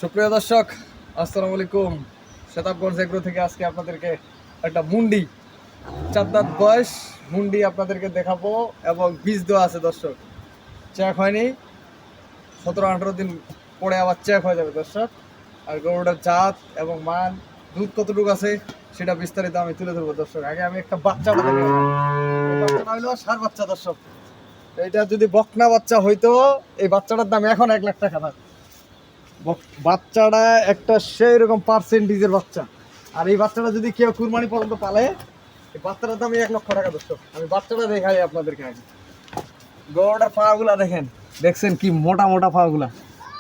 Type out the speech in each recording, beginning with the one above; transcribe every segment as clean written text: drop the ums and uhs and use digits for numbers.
সুপ্রিয় দর্শক, আসসালামু আলাইকুম। শতাবগঞ্জ এগ্রো থেকে আজকে আপনাদেরকে একটা মুন্ডি, 4 দাঁত বয়স মুন্ডি আপনাদেরকে দেখাবো এবং বীজ দেওয়া আছে। দর্শক, চেক হয়নি, 17-18 দিন পরে আবার চেক হয়ে যাবে দর্শক। আর গরুটার জাত এবং মান, দুধ কতটুকু আছে সেটা বিস্তারিত আমি তুলে ধরবো দর্শক। আগে আমি একটা বাচ্চাটা দেখে, এই বাচ্চাটা হইলো ষাঁড় বাচ্চা দর্শক। এটা যদি বকনা বাচ্চা হইতো, এই বাচ্চাটার দাম এখন 1 লাখ টাকা। বাচ্চাটা একটা সেই রকম পার্সেন্টেজের বাচ্চা। আর এই বাচ্চাটা যদি কেউ কুরবানি পর্যন্ত পালে, এই বাচ্চাটার দাম 1 লক্ষ টাকা দর্শক। আমি বাচ্চাটা দেখাই আপনাদেরকে। আগে গরুটার পাগুলা দেখছেন কি মোটা মোটা পাগুলা।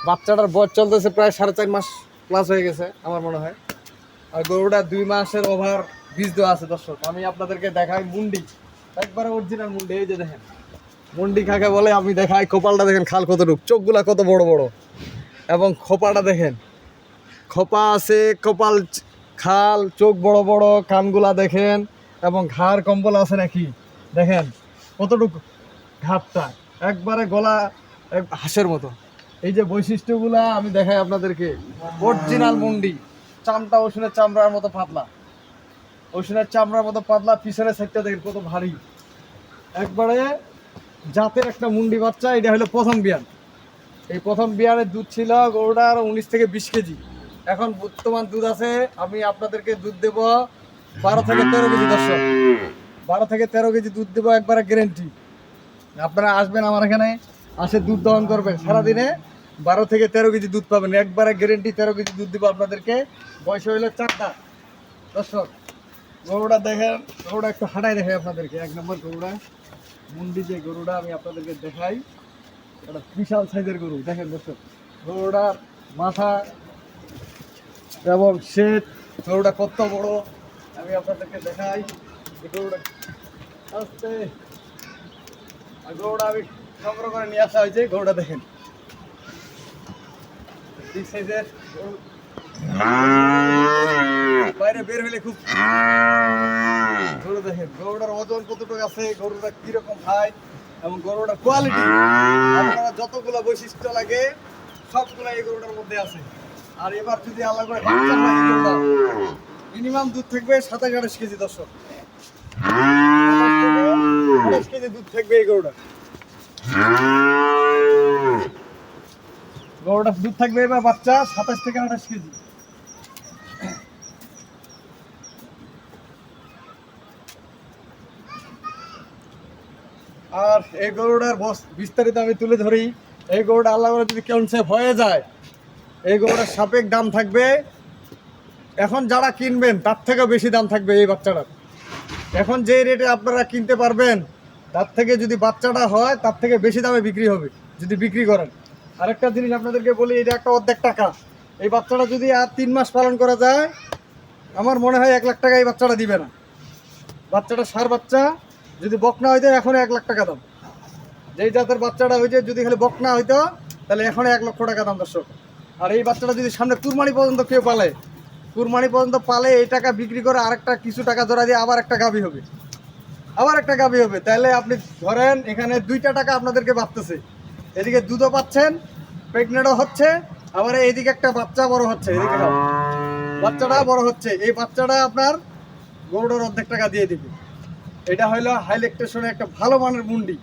বাচ্চাটার বয়স চলতেছে প্রায় 4.5 মাস প্লাস হয়ে গেছে আমার মনে হয়। আর গরুটা 2 মাসের ওভার বীজ দেওয়া আছে দর্শক। আমি আপনাদেরকে দেখাই মুন্ডি, একবারে অরিজিনাল মুন্ডি। এই যে দেখেন মুন্ডি কাকে বলে আমি দেখাই। কপালটা দেখেন, খাল কতটুক, চোখগুলা কত বড় বড়, এবং খোপাটা দেখেন, খোপা আছে, কপাল, খাল, চোখ বড় বড়, কানগুলা দেখেন, এবং ঘাড় কম্বল আছে নাকি দেখেন কতটুকু, ঘাটটা একবারে গলা হাঁসের মতো। এই যে বৈশিষ্ট্যগুলা আমি দেখাই আপনাদেরকে। অরিজিনাল মুন্ডি, চামড়া ওষুনের চামড়ার মতো পাতলা, ওষুনের চামড়ার মতো পাতলা। পিছনের সাইডটা দেখেন কত ভারী, একবারে জাতের একটা মুন্ডি বাচ্চা। এটা হলো প্রথম বিয়ান। এই প্রথম বিয়ানের দুধ ছিল গরুটার 19 থেকে 20 কেজি। এখন বর্তমান দুধ আছে, আমি আপনাদেরকে দুধ দেব 12 থেকে 13 কেজি দর্শক। 12 থেকে 13 কেজি দুধ দেবো, একবারে গ্যারেন্টি। আপনারা আসবেন আমার এখানে, আসে দুধ দহন করবেন, সারাদিনে 12 থেকে 13 কেজি দুধ পাবেন, একবারে গ্যারেন্টি। 13 কেজি দুধ দেবো আপনাদেরকে। বয়স হইলো 4 দাঁত দর্শক। গরুটা দেখেন, গরুটা একটু হাঁটাই দেখাই আপনাদেরকে। 1 নম্বর গরুটা মুন্ডি, যে গরুটা আমি আপনাদেরকে দেখাই, একটা বিশাল সাইজের গরু। দেখেন দর্শক, গরুটার মাথা এবং শেড, গরুটা কত বড় আমি আপনাদেরকে দেখাই। গরুটা আসতে, আর গরুটা আমি সংগ্রহ করে নিয়ে আসা হয়েছে। গরুটা দেখেন বিগ সাইজের গরু, বাইরে বের হলে খুব গরু। দেখেন গরুটার ওজন কতটুকু আছে, গরুটা কিরকম খায়, এবং গরুটার কোয়ালিটি, আপনারা যতগুলো বৈশিষ্ট্য লাগে সবগুলো এই গরুটার মধ্যে আছে। আর এবার যদি আল্লাহ করে মিনিমাম দুধ থাকবে 27-28 কেজি দর্শক। 28 কেজি দুধ থাকবে এই গরুটা। গরুটার দুধ থাকবে এবার বাচ্চা 27 থেকে 28 কেজি। আর এই গরুটার বিস্তারিত আমি তুলে ধরি। এই গরুটা আল্লাহ করে যদি কনসেপ্ট হয়ে যায়, এই গরুটার সাপেক্ষ দাম থাকবে, এখন যারা কিনবেন তার থেকেও বেশি দাম থাকবে এই বাচ্চাটার। এখন যে রেটে আপনারা কিনতে পারবেন, তার থেকে যদি বাচ্চাটা হয় তার থেকে বেশি দামে বিক্রি হবে যদি বিক্রি করেন। আরেকটা জিনিস আপনাদেরকে বলি, এটা একটা অর্ধেক টাকা। এই বাচ্চাটা যদি আর 3 মাস পালন করা যায়, আমার মনে হয় 1 লাখ টাকা এই বাচ্চাটা দিবে না। বাচ্চাটা ষাঁড় বাচ্চা, যদি বকনা হইতো এখন 1 লাখ টাকা দাম। যেই জাতের বাচ্চাটা হয়েছে, যদি খালি বকনা হইতো তাহলে এখন 1 লক্ষ টাকা দাম দর্শক। আর এই বাচ্চাটা যদি সামনে কুরবানি পর্যন্ত কেউ পালে, কুরবানি পর্যন্ত পালে, এই টাকা বিক্রি করে আরেকটা কিছু টাকা জোড়া দিয়ে আবার একটা গাভী হবে, আবার একটা গাভী হবে। তাহলে আপনি ধরেন এখানে 2টা টাকা আপনাদেরকে বাঁচতেছে। এদিকে দুধও পাচ্ছেন, প্রেগনেন্টও হচ্ছে, আবার এইদিকে একটা বাচ্চা বড় হচ্ছে, এদিকে বাচ্চাটা বড় হচ্ছে। এই বাচ্চাটা আপনার গরুটার অর্ধেক টাকা দিয়ে দিবে। এটা হলো হাইলেকটেশনের একটা ভালো মানের মুন্ডি।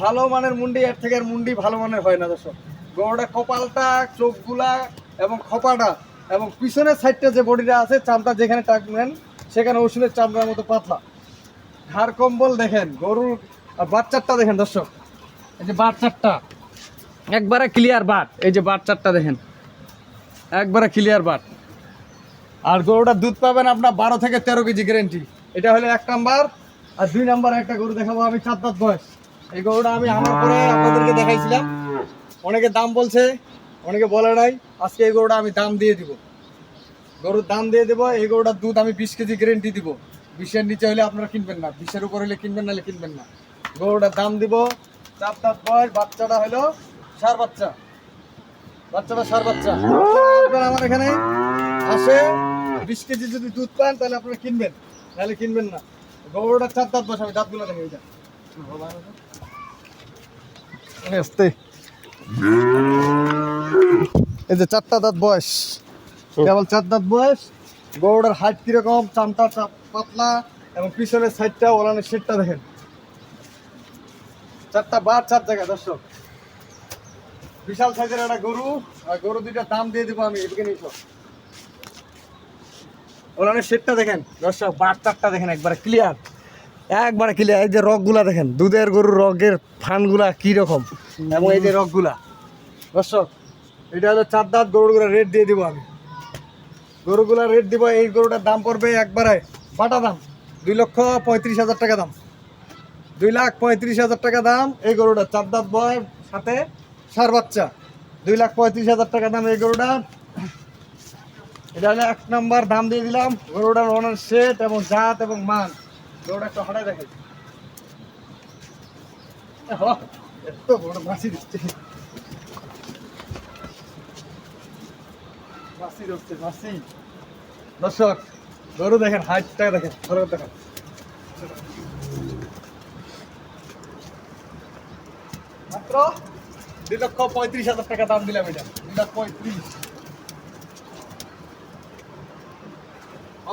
ভালো মানের মুন্ডি, এর থেকে আর মুন্ডি ভালো মানের হয় না দর্শক। গরুটা কপালটা, চোখগুলা এবং খোপাটা এবং পিছনের সাইডটা যে বডিটা আছে, চামড়া যেখানে টাকবেন সেখানে ওষুধের চামড়ার মতো পাতলা। ঘাড় কম্বল দেখেন গরুর। আর বাচ্চারটা দেখেন দর্শক, এই যে বাচ্চারটা একবারে ক্লিয়ার বাট। এই যে বাচ্চারটা দেখেন, একবারে ক্লিয়ার বাট। আর গরুটার দুধ পাবেন আপনার 12 থেকে 13 কেজি গ্যারেন্টি। এটা হলো 1 নাম্বার। আর 2 নাম্বার একটা গরু দেখাবো আমি, 4 দাঁত বয়স। এই গরুটা আমি আমার পরে আপনাদেরকে দেখাইছিলাম, অনেকে দাম বলছে, অনেকে বলে নাই। আজকে এই গরুটা আমি দাম দিয়ে দিব, গরুর দাম দিয়ে দেবো। এই গরুটার দুধ আমি 20 কেজি গ্যারেন্টি দিব। 20-এর নিচে হলে আপনারা কিনবেন না, 20-এর উপর হলে কিনবেন, নাহলে কিনবেন না। গরুটার দাম দিব। 4 দাঁত বয়স, বাচ্চাটা হলো ষাঁড় বাচ্চা, বাচ্চাটা ষাঁড় বাচ্চা। আপনারা আমার এখানে আসে 20 কেজি যদি দুধ পান তাহলে আপনারা কিনবেন, নাহলে কিনবেন না। গরুটা 4 দাঁত বয়স, আমি দাঁতগুলো দেখে এটা আসতে এই যে 4টা দাঁত বয়স, কেবল 4 দাঁত বয়স। গরুটার হাইট কিরকম, চামটা পাতলা এবং পিছনের সাইডটা ওলানের শেডটা দেখেন। 4টা বার 4 জায়গায় দর্শক, বিশাল সাইজের একটা গরু। আর গরু দুইটার দাম দিয়ে দিব আমি, এদিকে নিয়ে ওলানের শেডটা দেখেন দর্শক, বার 4টা দেখেন একবারে ক্লিয়ার, একবারে ক্লিয়ার। এই যে রগগুলা দেখেন, দুধের গরুর রগের ফানগুলা কি রকম, এবং এই যে রগগুলা দর্শক, এটা হলো 4 দাঁত। গরুগুলা রেট দিয়ে দিব আমি, গরুগুলা রেট দিব। এই গরুটার দাম পড়বে একবারে বাটা দাম 2,35,000 টাকা দাম, 2,35,000 টাকা দাম এই গরুটা। 4 দাঁত বয়, সাথে সার বাচ্চা, 2,35,000 টাকা দাম এই গরুটা। এটা হলো 1 নাম্বার, দাম দিয়ে দিলাম। গরুটার ওনার সেট এবং জাত এবং মান, গরুটা একটু হঠাৎ দেখে এত বড় মাছি দিচ্ছে, মাছি ধরছে মাছি। দর্শক গরু দেখেন, হাইটটা দেখেন, গরু দেখেন। মাত্র 2,35,000 টাকা দাম দিলাম এটা, 2,35,000।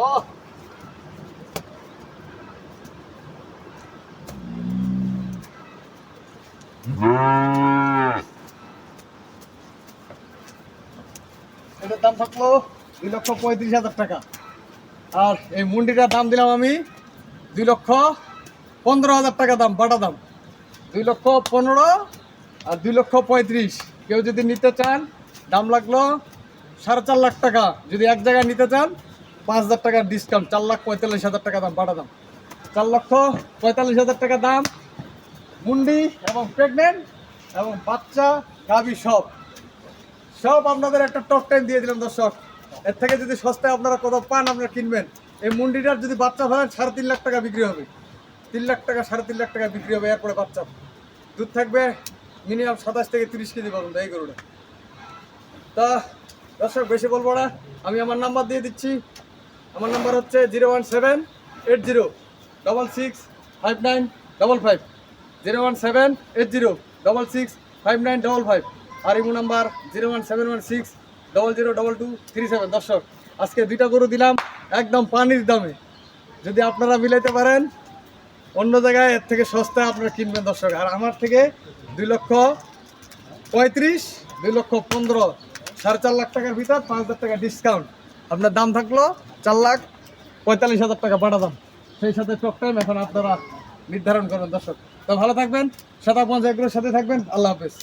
ও এটার দাম থাকলো 2,35,000 টাকা। আর এই মুন্ডিটার দাম দিলাম আমি 2,15,000 টাকা দাম, বাটা দাম 2,15,000 আর 2,35,000। কেউ যদি নিতে চান, দাম লাগলো 4.5 লাখ টাকা। যদি এক জায়গায় নিতে চান 5,000 টাকার ডিসকাউন্ট, 4,45,000 টাকা দাম, বাটা দাম 4,45,000 টাকা দাম। মুন্ডি এবং প্রেগনেন্ট এবং বাচ্চা গাভী সব আপনাদের একটা টপ 10 দিয়ে দিলাম দর্শক। এর থেকে যদি সস্তায় আপনারা কত পান, আপনারা কিনবেন। এই মুন্ডিটার যদি বাচ্চা ধরেন 3.5 লাখ টাকা বিক্রি হবে, 3 লাখ টাকা 3.5 লাখ টাকা বিক্রি হবে। এরপরে বাচ্চা দুধ থাকবে মিনিমাম 27 থেকে 30 কেজি পর্যন্ত এই গরুটা। তা দর্শক বেশি বলবো না, আমি আমার নাম্বার দিয়ে দিচ্ছি। আমার নাম্বার হচ্ছে 01780665955, 01780665955। আর ইমো নাম্বার 01716002237। দর্শক আজকে 2টা গরু দিলাম একদম পানির দামে। যদি আপনারা মিলাইতে পারেন, অন্য জায়গায় এর থেকে সস্তায় আপনারা কিনবেন দর্শক। আর আমার থেকে 2,35,000, 2,15,000, 4.5 লাখ টাকার ভিতর 5,000 টাকা ডিসকাউন্ট। আপনার দাম থাকলো 4,45,000 টাকা বাটা দাম, সেই সাথে টক টাইম এখন আপনারা নির্ধারণ করবেন দর্শক। তো ভালো থাকবেন, 750 এগুলোর সাথে থাকবেন। আল্লাহ হাফেজ।